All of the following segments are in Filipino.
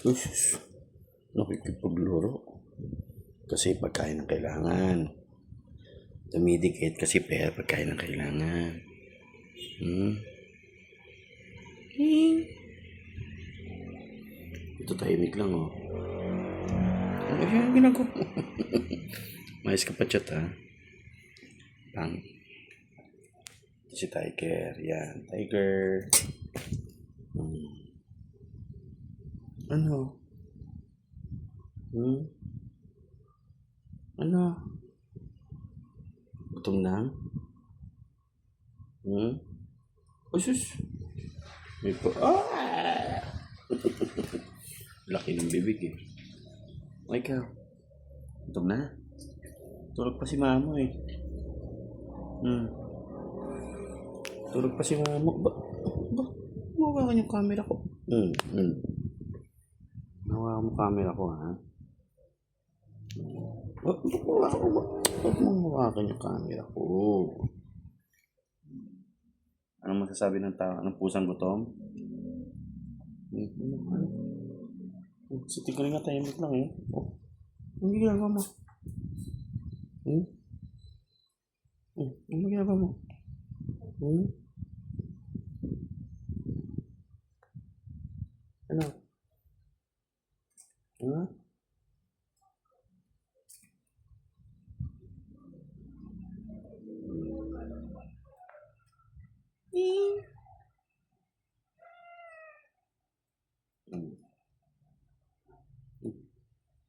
Usus, nakikipaglaro. Kasi pagkain ang kailangan. Dumidikit kasi pera pagkain ang kailangan. Ito tahimik lang, oh. Ano yung ginagawa mo? Mais ka pa chat, ha? Pang. Si Tiger. Yan, Tiger. Ano? Ano? Gutom lang? Usus. May pa... Laki ng bibig, eh. O ikaw. Gutom na? Tulog pa si mama, eh. Tulog pa si mama. Ba? Mawakan yung camera ko. Nawakan mo camera ko, ha? Ba't mo mawakan yung camera ko? Anong masasabi ng tao? Anong pusang gutom? Si Tigre nga tahimik lang, eh. Ano ginagawa mo? Ano ginagawa mo? Ano?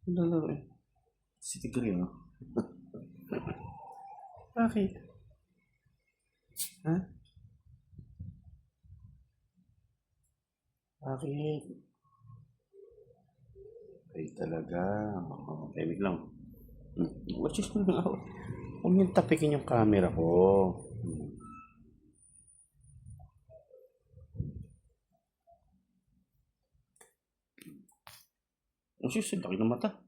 Lalaro, eh. Si Tigre, no? Bakit? Ha? Bakit? Ay talaga. Tahimik lang. Watch ko na ako. Huwag niyong tapikin yung camera ko. Ang susunod, laki ng mata.